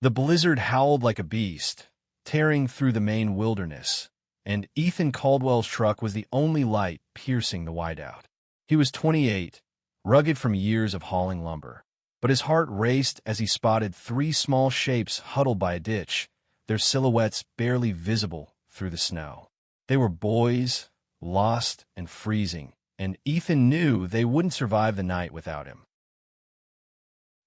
The blizzard howled like a beast, tearing through the Maine wilderness, and Ethan Caldwell's truck was the only light piercing the whiteout. He was 28, rugged from years of hauling lumber, but his heart raced as he spotted three small shapes huddled by a ditch, their silhouettes barely visible through the snow. They were boys, lost and freezing, and Ethan knew they wouldn't survive the night without him.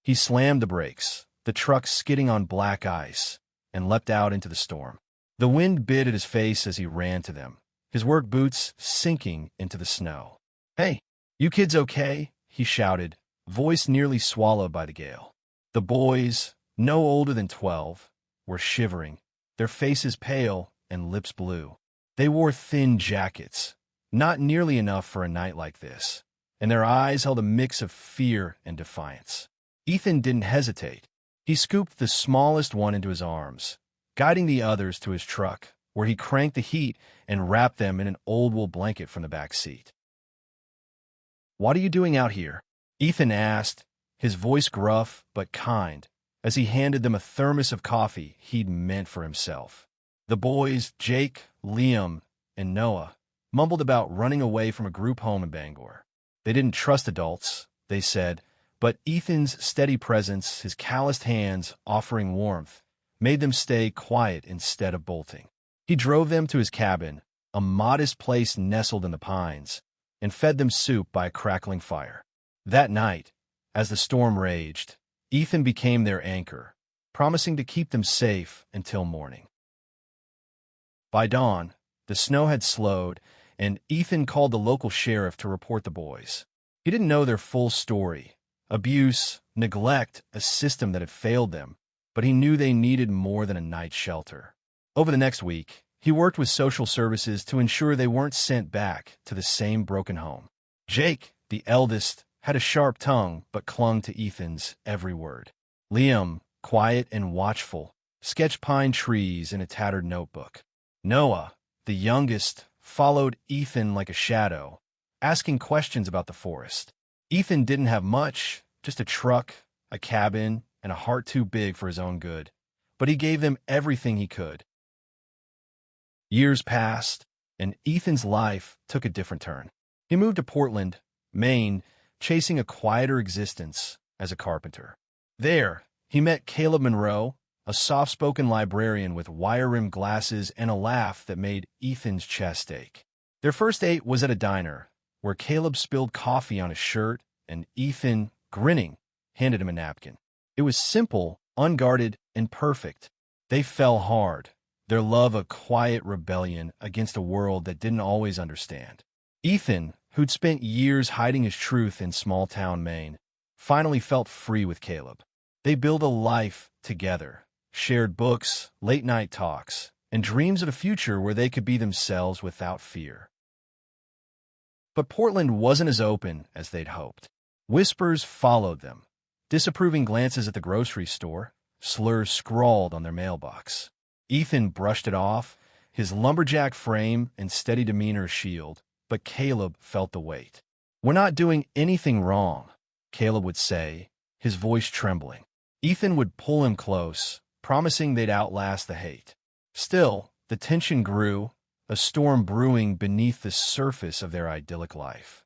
He slammed the brakes, the truck skidding on black ice, and leapt out into the storm. The wind bit at his face as he ran to them, his work boots sinking into the snow. "Hey, you kids okay?" he shouted, voice nearly swallowed by the gale. The boys, no older than 12, were shivering, their faces pale and lips blue. They wore thin jackets, not nearly enough for a night like this, and their eyes held a mix of fear and defiance. Ethan didn't hesitate. He scooped the smallest one into his arms, guiding the others to his truck, where he cranked the heat and wrapped them in an old wool blanket from the back seat. "What are you doing out here?" Ethan asked, his voice gruff but kind, as he handed them a thermos of coffee he'd meant for himself. The boys, Jake, Liam, and Noah, mumbled about running away from a group home in Bangor. They didn't trust adults, they said, but Ethan's steady presence, his calloused hands offering warmth, made them stay quiet instead of bolting. He drove them to his cabin, a modest place nestled in the pines, and fed them soup by a crackling fire. That night, as the storm raged, Ethan became their anchor, promising to keep them safe until morning. By dawn, the snow had slowed, and Ethan called the local sheriff to report the boys. He didn't know their full story: abuse, neglect, a system that had failed them, but he knew they needed more than a night's shelter. Over the next week, he worked with social services to ensure they weren't sent back to the same broken home. Jake, the eldest, had a sharp tongue but clung to Ethan's every word. Liam, quiet and watchful, sketched pine trees in a tattered notebook. Noah, the youngest, followed Ethan like a shadow, asking questions about the forest. Ethan didn't have much, just a truck, a cabin, and a heart too big for his own good, but he gave them everything he could. Years passed, and Ethan's life took a different turn. He moved to Portland, Maine, chasing a quieter existence as a carpenter. There, he met Caleb Monroe, a soft-spoken librarian with wire-rimmed glasses and a laugh that made Ethan's chest ache. Their first date was at a diner, where Caleb spilled coffee on his shirt, and Ethan, grinning, handed him a napkin. It was simple, unguarded, and perfect. They fell hard, their love a quiet rebellion against a world that didn't always understand. Ethan, who'd spent years hiding his truth in small-town Maine, finally felt free with Caleb. They built a life together, shared books, late-night talks, and dreams of a future where they could be themselves without fear. But Portland wasn't as open as they'd hoped. Whispers followed them, disapproving glances at the grocery store, slurs scrawled on their mailbox. Ethan brushed it off, his lumberjack frame and steady demeanor a shield, but Caleb felt the weight. "We're not doing anything wrong," Caleb would say, his voice trembling. Ethan would pull him close, promising they'd outlast the hate. Still, the tension grew, a storm brewing beneath the surface of their idyllic life.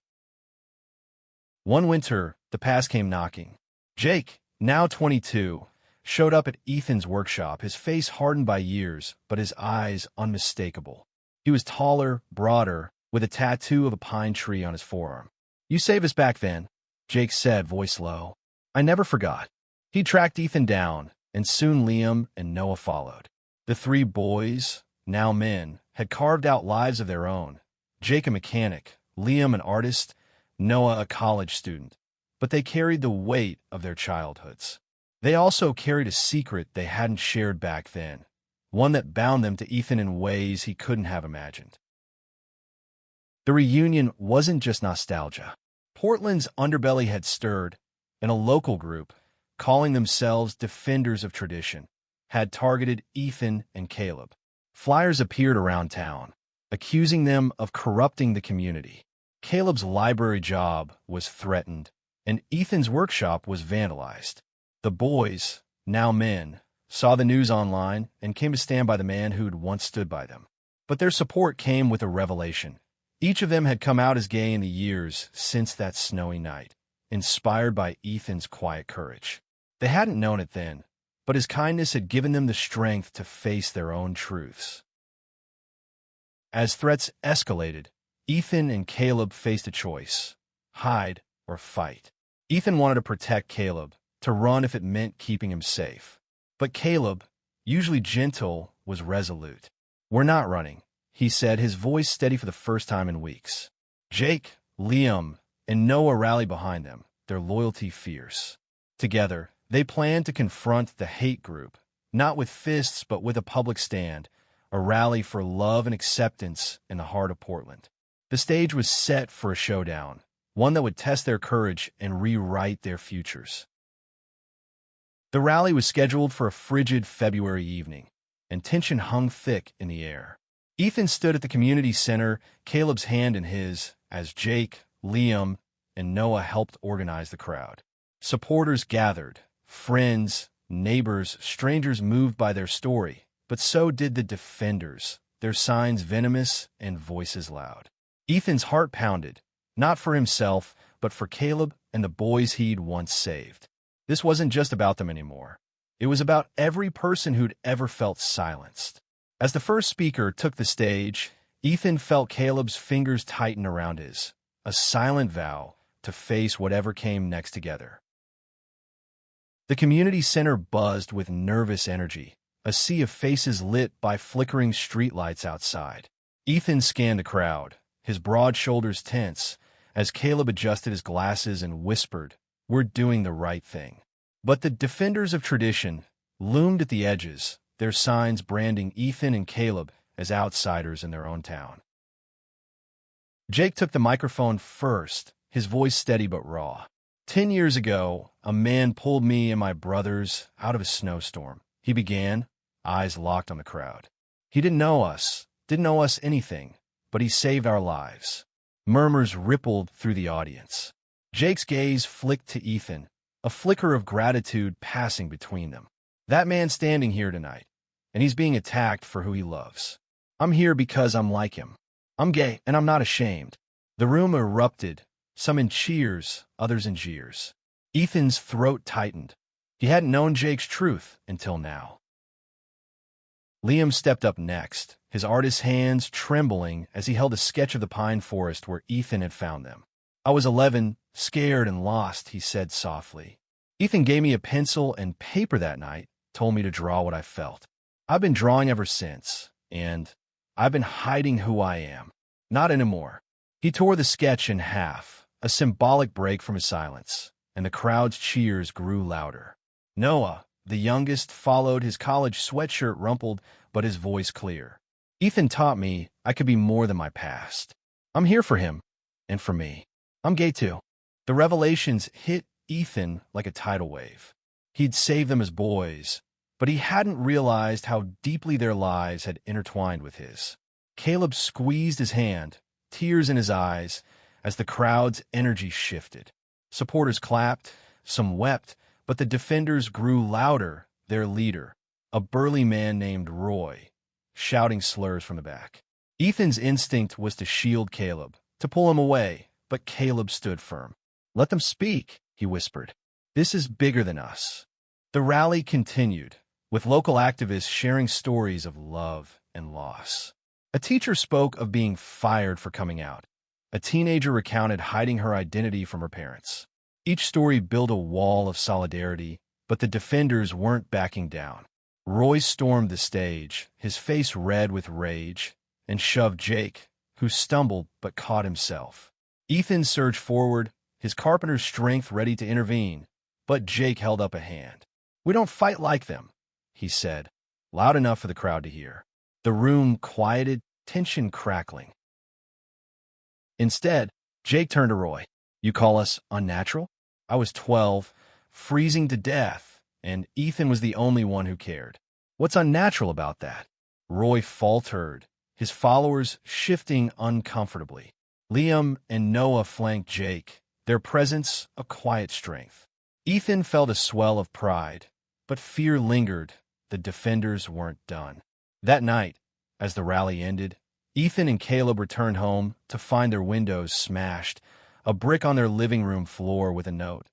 One winter, the past came knocking. Jake, now 22, showed up at Ethan's workshop, his face hardened by years, but his eyes unmistakable. He was taller, broader, with a tattoo of a pine tree on his forearm. "You saved us back then," Jake said, voice low. "I never forgot." He tracked Ethan down, and soon Liam and Noah followed. The three boys, now men, had carved out lives of their own. Jake a mechanic, Liam an artist, Noah a college student. But they carried the weight of their childhoods. They also carried a secret they hadn't shared back then, one that bound them to Ethan in ways he couldn't have imagined. The reunion wasn't just nostalgia. Portland's underbelly had stirred, and a local group, calling themselves Defenders of Tradition, had targeted Ethan and Caleb. Flyers appeared around town, accusing them of corrupting the community. Caleb's library job was threatened, and Ethan's workshop was vandalized. The boys, now men, saw the news online, and came to stand by the man who'd once stood by them. But their support came with a revelation. Each of them had come out as gay in the years since that snowy night, inspired by Ethan's quiet courage. They hadn't known it then, but his kindness had given them the strength to face their own truths. As threats escalated, Ethan and Caleb faced a choice: hide or fight. Ethan wanted to protect Caleb, to run if it meant keeping him safe. But Caleb, usually gentle, was resolute. "We're not running," he said, his voice steady for the first time in weeks. Jake, Liam, and Noah rallied behind them, their loyalty fierce. Together, they planned to confront the hate group, not with fists but with a public stand, a rally for love and acceptance in the heart of Portland. The stage was set for a showdown, one that would test their courage and rewrite their futures. The rally was scheduled for a frigid February evening, and tension hung thick in the air. Ethan stood at the community center, Caleb's hand in his, as Jake, Liam, and Noah helped organize the crowd. Supporters gathered, friends, neighbors, strangers moved by their story, but so did the defenders, their signs venomous and voices loud. Ethan's heart pounded, not for himself, but for Caleb and the boys he'd once saved. This wasn't just about them anymore. It was about every person who'd ever felt silenced. As the first speaker took the stage, Ethan felt Caleb's fingers tighten around his, a silent vow to face whatever came next together. The community center buzzed with nervous energy, a sea of faces lit by flickering streetlights outside. Ethan scanned the crowd, his broad shoulders tense, as Caleb adjusted his glasses and whispered, "We're doing the right thing." But the defenders of tradition loomed at the edges, their signs branding Ethan and Caleb as outsiders in their own town. Jake took the microphone first, his voice steady but raw. 10 years ago, a man pulled me and my brothers out of a snowstorm. He began, eyes locked on the crowd. He didn't know us anything, but he saved our lives. Murmurs rippled through the audience. Jake's gaze flicked to Ethan, a flicker of gratitude passing between them. "That man's standing here tonight, and he's being attacked for who he loves. I'm here because I'm like him. I'm gay, and I'm not ashamed." The room erupted, some in cheers, others in jeers. Ethan's throat tightened. He hadn't known Jake's truth until now. Liam stepped up next, his artist's hands trembling as he held a sketch of the pine forest where Ethan had found them. "I was 11, scared and lost," he said softly. "Ethan gave me a pencil and paper that night, told me to draw what I felt. I've been drawing ever since, and I've been hiding who I am. Not anymore." He tore the sketch in half, a symbolic break from his silence, and the crowd's cheers grew louder. Noah, the youngest, followed, his college sweatshirt rumpled, but his voice clear. "Ethan taught me I could be more than my past. I'm here for him, and for me. I'm gay too." The revelations hit Ethan like a tidal wave. He'd saved them as boys, but he hadn't realized how deeply their lives had intertwined with his. Caleb squeezed his hand, tears in his eyes, as the crowd's energy shifted. Supporters clapped, some wept, but the defenders grew louder, their leader, a burly man named Roy, shouting slurs from the back. Ethan's instinct was to shield Caleb, to pull him away, but Caleb stood firm. "Let them speak," he whispered. "This is bigger than us." The rally continued, with local activists sharing stories of love and loss. A teacher spoke of being fired for coming out. A teenager recounted hiding her identity from her parents. Each story built a wall of solidarity, but the defenders weren't backing down. Roy stormed the stage, his face red with rage, and shoved Jake, who stumbled but caught himself. Ethan surged forward, his carpenter's strength ready to intervene, but Jake held up a hand. "We don't fight like them," he said, loud enough for the crowd to hear. The room quieted, tension crackling. Instead, Jake turned to Roy. "You call us unnatural? I was 12, freezing to death, and Ethan was the only one who cared. What's unnatural about that?" Roy faltered, his followers shifting uncomfortably. Liam and Noah flanked Jake, their presence a quiet strength. Ethan felt a swell of pride, but fear lingered, the defenders weren't done. That night, as the rally ended, Ethan and Caleb returned home to find their windows smashed, a brick on their living room floor with a note,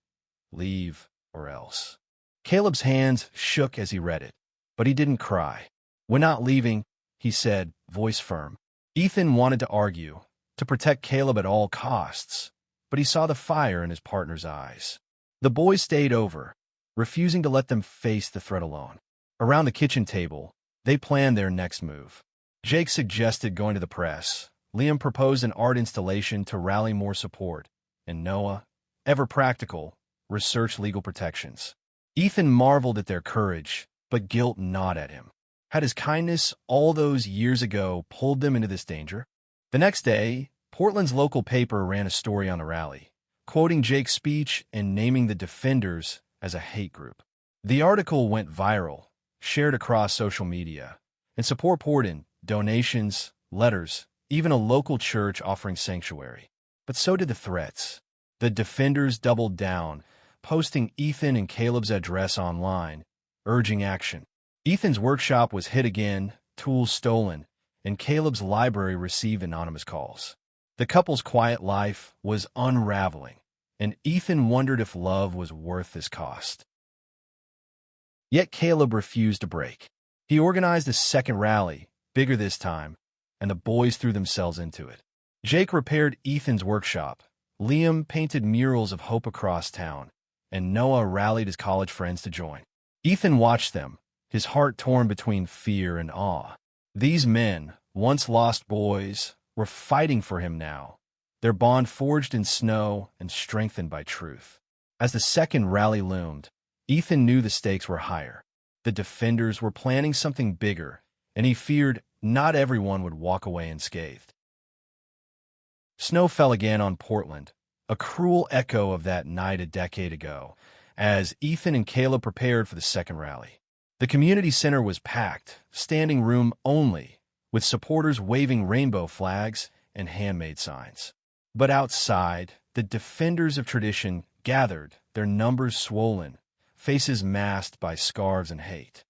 "Leave or else." Caleb's hands shook as he read it, but he didn't cry. "We're not leaving," he said, voice firm. Ethan wanted to argue, to protect Caleb at all costs, but he saw the fire in his partner's eyes. The boys stayed over, refusing to let them face the threat alone. Around the kitchen table, they planned their next move. Jake suggested going to the press. Liam proposed an art installation to rally more support, and Noah, ever practical, researched legal protections. Ethan marveled at their courage, but guilt gnawed at him. Had his kindness all those years ago pulled them into this danger? The next day, Portland's local paper ran a story on the rally, quoting Jake's speech and naming the defenders as a hate group. The article went viral, shared across social media, and support poured in, donations, letters, even a local church offering sanctuary. But so did the threats. The defenders doubled down, posting Ethan and Caleb's address online, urging action. Ethan's workshop was hit again, tools stolen, and Caleb's library received anonymous calls. The couple's quiet life was unraveling, and Ethan wondered if love was worth this cost. Yet Caleb refused to break. He organized a second rally, bigger this time, and the boys threw themselves into it. Jake repaired Ethan's workshop, Liam painted murals of hope across town, and Noah rallied his college friends to join. Ethan watched them, his heart torn between fear and awe. These men, once lost boys, were fighting for him now, their bond forged in snow and strengthened by truth. As the second rally loomed, Ethan knew the stakes were higher. The defenders were planning something bigger, and he feared not everyone would walk away unscathed. Snow fell again on Portland, a cruel echo of that night a decade ago, as Ethan and Caleb prepared for the second rally. The community center was packed, standing room only, with supporters waving rainbow flags and handmade signs. But outside, the defenders of tradition gathered, their numbers swollen, faces masked by scarves and hate.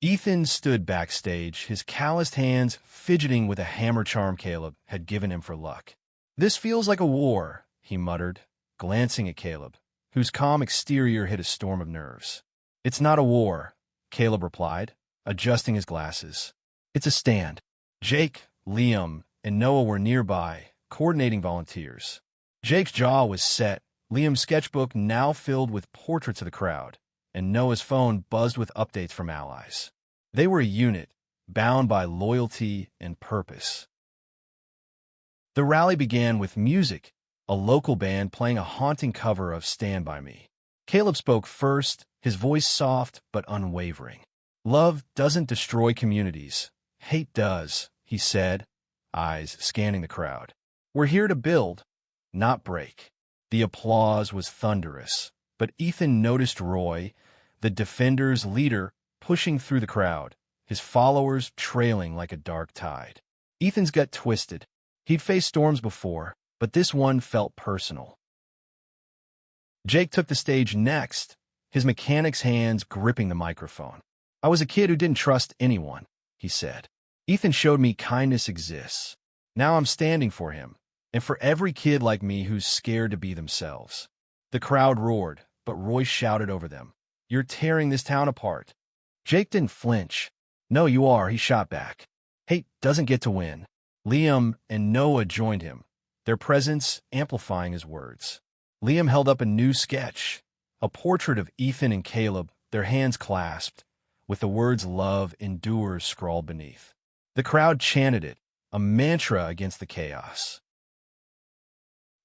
Ethan stood backstage, his calloused hands fidgeting with a hammer charm Caleb had given him for luck. "This feels like a war," he muttered, glancing at Caleb, whose calm exterior hid a storm of nerves. "It's not a war," Caleb replied, adjusting his glasses. "It's a stand." Jake, Liam, and Noah were nearby, coordinating volunteers. Jake's jaw was set, Liam's sketchbook now filled with portraits of the crowd, and Noah's phone buzzed with updates from allies. They were a unit, bound by loyalty and purpose. The rally began with music, a local band playing a haunting cover of Stand By Me. Caleb spoke first, his voice soft but unwavering. "Love doesn't destroy communities. Hate does," he said, eyes scanning the crowd. "We're here to build, not break." The applause was thunderous, but Ethan noticed Roy, the defenders' leader, pushing through the crowd, his followers trailing like a dark tide. Ethan's gut twisted. He'd faced storms before, but this one felt personal. Jake took the stage next, his mechanic's hands gripping the microphone. "I was a kid who didn't trust anyone," he said. "Ethan showed me kindness exists. Now I'm standing for him, and for every kid like me who's scared to be themselves." The crowd roared, but Roy shouted over them, "You're tearing this town apart." Jake didn't flinch. "No, you are," he shot back. "Hate doesn't get to win." Liam and Noah joined him, their presence amplifying his words. Liam held up a new sketch, a portrait of Ethan and Caleb, their hands clasped, with the words "Love endures" scrawled beneath. The crowd chanted it, a mantra against the chaos.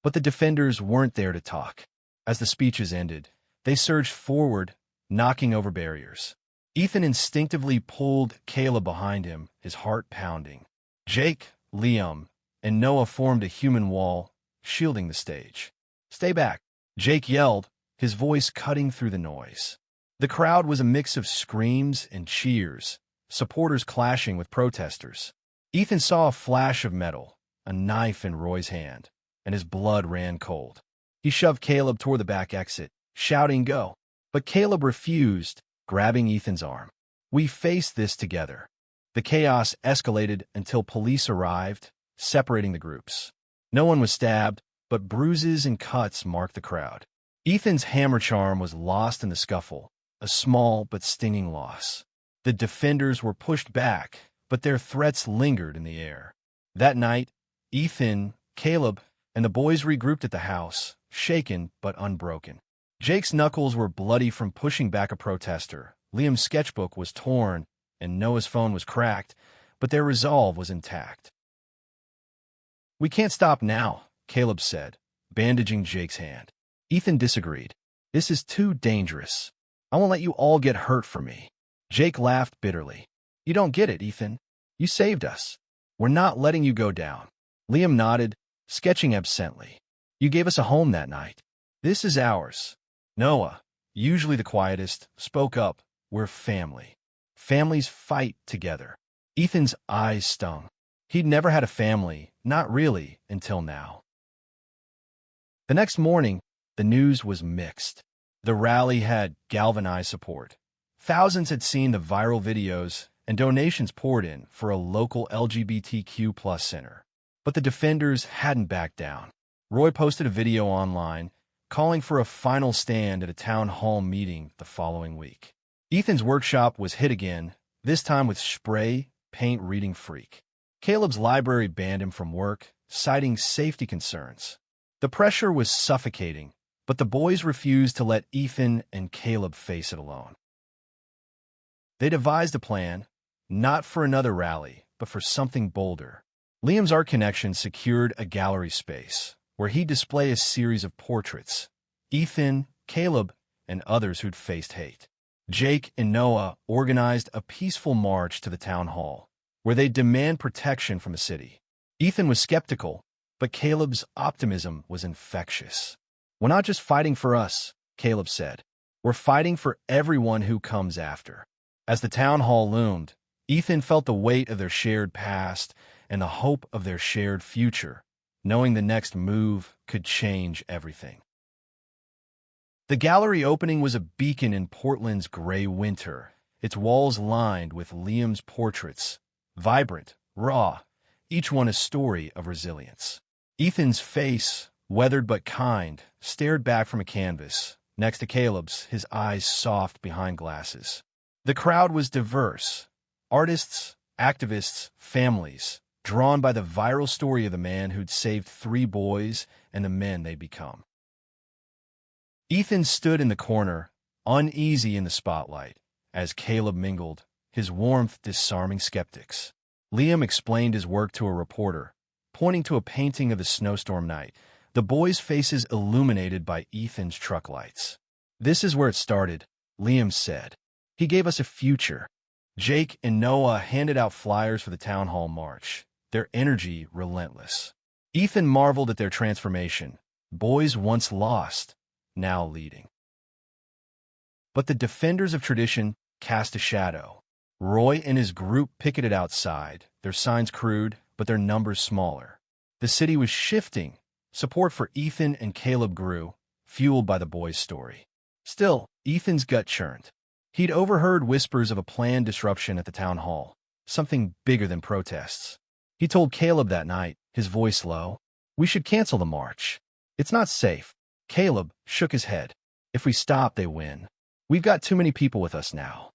But the defenders weren't there to talk. As the speeches ended, they surged forward, knocking over barriers. Ethan instinctively pulled Caleb behind him, his heart pounding. Jake, Liam, and Noah formed a human wall, shielding the stage. "Stay back," Jake yelled, his voice cutting through the noise. The crowd was a mix of screams and cheers, supporters clashing with protesters. Ethan saw a flash of metal, a knife in Roy's hand, and his blood ran cold. He shoved Caleb toward the back exit, shouting "Go!" But Caleb refused, grabbing Ethan's arm. "We face this together." The chaos escalated until police arrived, separating the groups. No one was stabbed, but bruises and cuts marked the crowd. Ethan's hammer charm was lost in the scuffle, a small but stinging loss. The defenders were pushed back, but their threats lingered in the air. That night, Ethan, Caleb, and the boys regrouped at the house, shaken but unbroken. Jake's knuckles were bloody from pushing back a protester, Liam's sketchbook was torn, and Noah's phone was cracked, but their resolve was intact. "We can't stop now," Caleb said, bandaging Jake's hand. Ethan disagreed. "This is too dangerous. I won't let you all get hurt for me." Jake laughed bitterly. "You don't get it, Ethan. You saved us. We're not letting you go down." Liam nodded, sketching absently. "You gave us a home that night. This is ours." Noah, usually the quietest, spoke up. "We're family. Families fight together." Ethan's eyes stung. He'd never had a family, not really, until now. The next morning, the news was mixed. The rally had galvanized support. Thousands had seen the viral videos, and donations poured in for a local LGBTQ+ center. But the defenders hadn't backed down. Roy posted a video online, calling for a final stand at a town hall meeting the following week. Ethan's workshop was hit again, this time with spray paint reading freak. Caleb's library banned him from work, citing safety concerns. The pressure was suffocating, but the boys refused to let Ethan and Caleb face it alone. They devised a plan, not for another rally, but for something bolder. Liam's art connection secured a gallery space, where he'd display a series of portraits. Ethan, Caleb, and others who'd faced hate. Jake and Noah organized a peaceful march to the town hall, where they'd demand protection from the city. Ethan was skeptical, but Caleb's optimism was infectious. "We're not just fighting for us," Caleb said. "We're fighting for everyone who comes after." As the town hall loomed, Ethan felt the weight of their shared past and the hope of their shared future, knowing the next move could change everything. The gallery opening was a beacon in Portland's gray winter, its walls lined with Liam's portraits, vibrant, raw, each one a story of resilience. Ethan's face, weathered but kind, stared back from a canvas, next to Caleb's, his eyes soft behind glasses. The crowd was diverse, artists, activists, families, drawn by the viral story of the man who'd saved 3 boys and the men they'd become. Ethan stood in the corner, uneasy in the spotlight, as Caleb mingled, his warmth disarming skeptics. Liam explained his work to a reporter, pointing to a painting of the snowstorm night, the boys' faces illuminated by Ethan's truck lights. "This is where it started," Liam said. "He gave us a future." Jake and Noah handed out flyers for the town hall march, their energy relentless. Ethan marveled at their transformation, boys once lost, now leading. But the defenders of tradition cast a shadow. Roy and his group picketed outside, their signs crude, but their numbers smaller. The city was shifting. Support for Ethan and Caleb grew, fueled by the boys' story. Still, Ethan's gut churned. He'd overheard whispers of a planned disruption at the town hall, something bigger than protests. He told Caleb that night, his voice low, "We should cancel the march. It's not safe." Caleb shook his head. "If we stop, they win. We've got too many people with us now."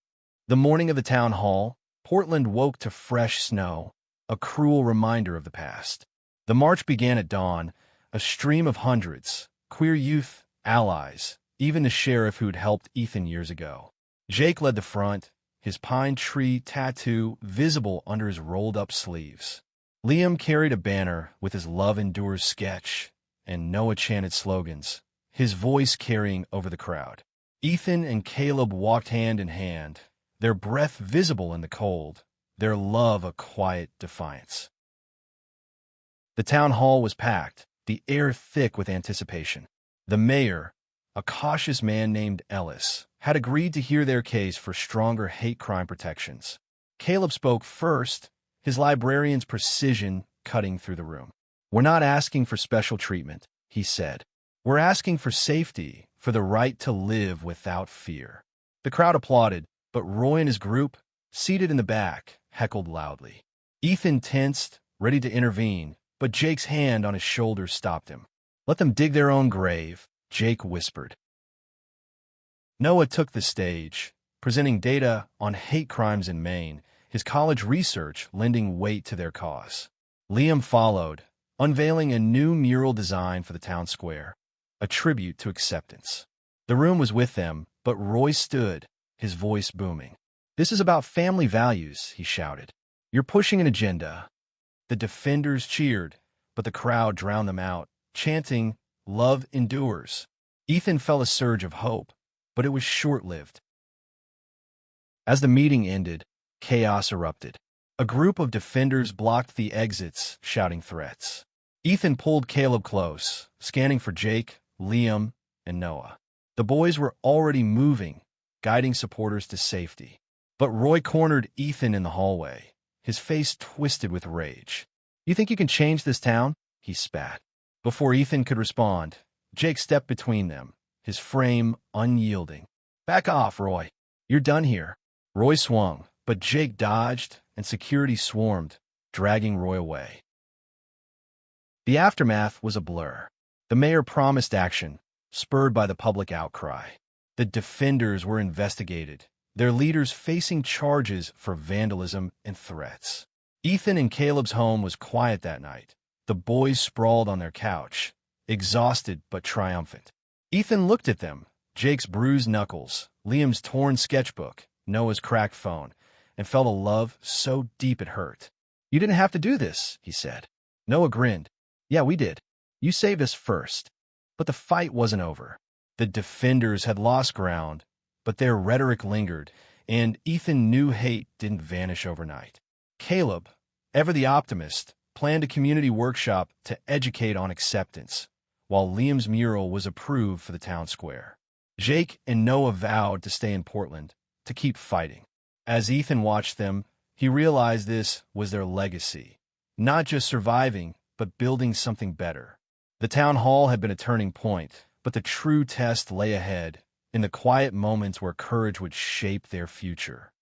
The morning of the town hall, Portland woke to fresh snow, a cruel reminder of the past. The march began at dawn, a stream of hundreds, queer youth, allies, even the sheriff who'd helped Ethan years ago. Jake led the front, his pine tree tattoo visible under his rolled-up sleeves. Liam carried a banner with his Love Endures sketch, and Noah chanted slogans, his voice carrying over the crowd. Ethan and Caleb walked hand in hand, their breath visible in the cold, their love a quiet defiance. The town hall was packed, the air thick with anticipation. The mayor, a cautious man named Ellis, had agreed to hear their case for stronger hate crime protections. Caleb spoke first, his librarian's precision cutting through the room. "We're not asking for special treatment," he said. "We're asking for safety, for the right to live without fear." The crowd applauded, but Roy and his group, seated in the back, heckled loudly. Ethan tensed, ready to intervene, but Jake's hand on his shoulder stopped him. "Let them dig their own grave," Jake whispered. Noah took the stage, presenting data on hate crimes in Maine, his college research lending weight to their cause. Liam followed, unveiling a new mural design for the town square, a tribute to acceptance. The room was with them, but Roy stood, his voice booming. "This is about family values," he shouted. "You're pushing an agenda." The defenders cheered, but the crowd drowned them out, chanting, "Love endures." Ethan felt a surge of hope, but it was short-lived. As the meeting ended, chaos erupted. A group of defenders blocked the exits, shouting threats. Ethan pulled Caleb close, scanning for Jake, Liam, and Noah. The boys were already moving, guiding supporters to safety. But Roy cornered Ethan in the hallway, his face twisted with rage. "You think you can change this town?" he spat. Before Ethan could respond, Jake stepped between them, his frame unyielding. "Back off, Roy. You're done here." Roy swung, but Jake dodged, and security swarmed, dragging Roy away. The aftermath was a blur. The mayor promised action, spurred by the public outcry. The defenders were investigated, their leaders facing charges for vandalism and threats. Ethan and Caleb's home was quiet that night. The boys sprawled on their couch, exhausted but triumphant. Ethan looked at them, Jake's bruised knuckles, Liam's torn sketchbook, Noah's cracked phone, and felt a love so deep it hurt. "You didn't have to do this," he said. Noah grinned. "Yeah, we did. You saved us first." But the fight wasn't over. The defenders had lost ground, but their rhetoric lingered, and Ethan knew hate didn't vanish overnight. Caleb, ever the optimist, planned a community workshop to educate on acceptance, while Liam's mural was approved for the town square. Jake and Noah vowed to stay in Portland, to keep fighting. As Ethan watched them, he realized this was their legacy, not just surviving, but building something better. The town hall had been a turning point, but the true test lay ahead, in the quiet moments where courage would shape their future.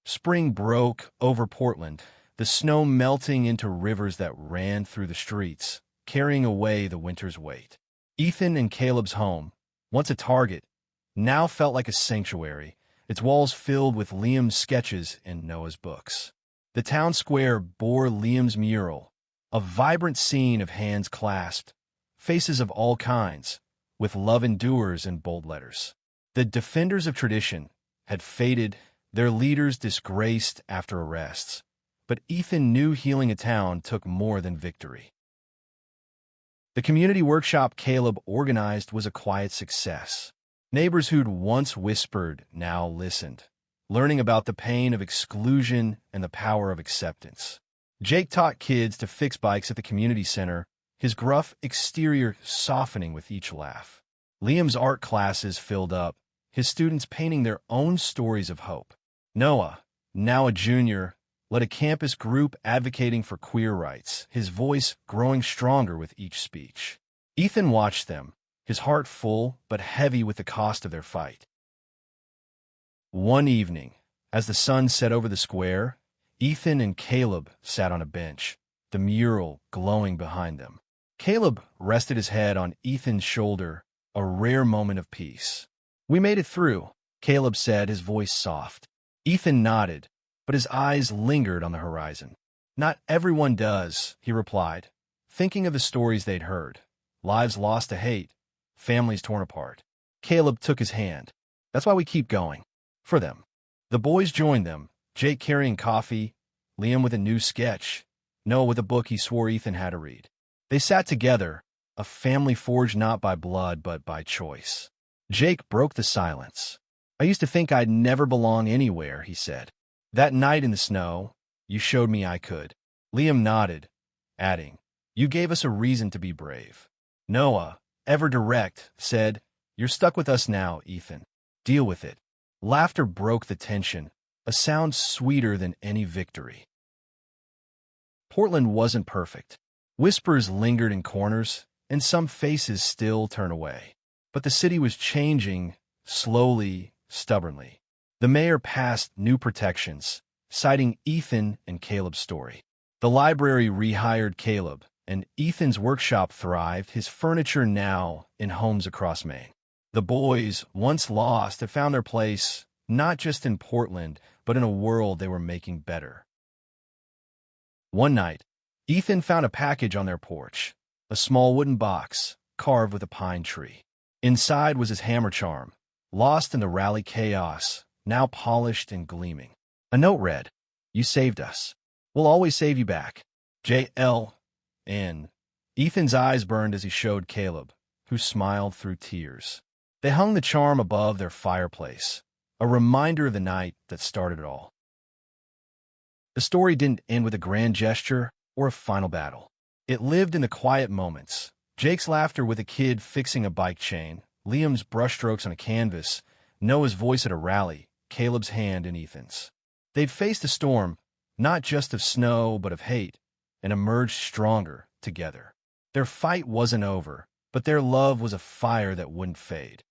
Spring broke over Portland, the snow melting into rivers that ran through the streets, carrying away the winter's weight. Ethan and Caleb's home, once a target, now felt like a sanctuary, its walls filled with Liam's sketches and Noah's books. The town square bore Liam's mural, a vibrant scene of hands clasped, faces of all kinds, with "Love endures" in bold letters. The defenders of tradition had faded, their leaders disgraced after arrests, but Ethan knew healing a town took more than victory. The community workshop Caleb organized was a quiet success. Neighbors who'd once whispered now listened, learning about the pain of exclusion and the power of acceptance. Jake taught kids to fix bikes at the community center, his gruff exterior softening with each laugh. Liam's art classes filled up, his students painting their own stories of hope. Noah, now a junior, led a campus group advocating for queer rights, his voice growing stronger with each speech. Ethan watched them, his heart full but heavy with the cost of their fight. One evening, as the sun set over the square, Ethan and Caleb sat on a bench, the mural glowing behind them. Caleb rested his head on Ethan's shoulder, a rare moment of peace. "We made it through," Caleb said, his voice soft. Ethan nodded, but his eyes lingered on the horizon. "Not everyone does," he replied, thinking of the stories they'd heard. Lives lost to hate, families torn apart. Caleb took his hand. "That's why we keep going. For them." The boys joined them, Jake carrying coffee, Liam with a new sketch, Noah with a book he swore Ethan had to read. They sat together, a family forged not by blood but by choice. Jake broke the silence. "I used to think I'd never belong anywhere," he said. "That night in the snow, you showed me I could." Liam nodded, adding, "You gave us a reason to be brave." Noah, ever direct, said, "You're stuck with us now, Ethan. Deal with it." Laughter broke the tension, a sound sweeter than any victory. Portland wasn't perfect. Whispers lingered in corners, and some faces still turned away. But the city was changing, slowly, stubbornly. The mayor passed new protections, citing Ethan and Caleb's story. The library rehired Caleb, and Ethan's workshop thrived, his furniture now in homes across Maine. The boys, once lost, had found their place not just in Portland, but in a world they were making better. One night, Ethan found a package on their porch, a small wooden box carved with a pine tree. Inside was his hammer charm, lost in the rally chaos, now polished and gleaming. A note read, "You saved us. We'll always save you back. J.L.N." Ethan's eyes burned as he showed Caleb, who smiled through tears. They hung the charm above their fireplace, a reminder of the night that started it all. The story didn't end with a grand gesture or a final battle. It lived in the quiet moments. Jake's laughter with a kid fixing a bike chain, Liam's brushstrokes on a canvas, Noah's voice at a rally, Caleb's hand in Ethan's. They'd faced a storm, not just of snow, but of hate, and emerged stronger together. Their fight wasn't over, but their love was a fire that wouldn't fade.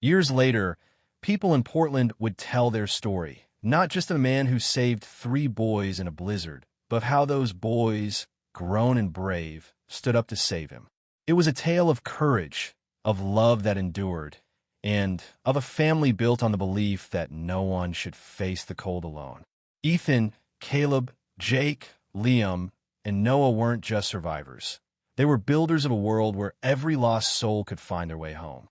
Years later, people in Portland would tell their story, not just of a man who saved 3 boys in a blizzard, but of how those boys, grown and brave, stood up to save him. It was a tale of courage, of love that endured, and of a family built on the belief that no one should face the cold alone. Ethan, Caleb, Jake, Liam, and Noah weren't just survivors. They were builders of a world where every lost soul could find their way home.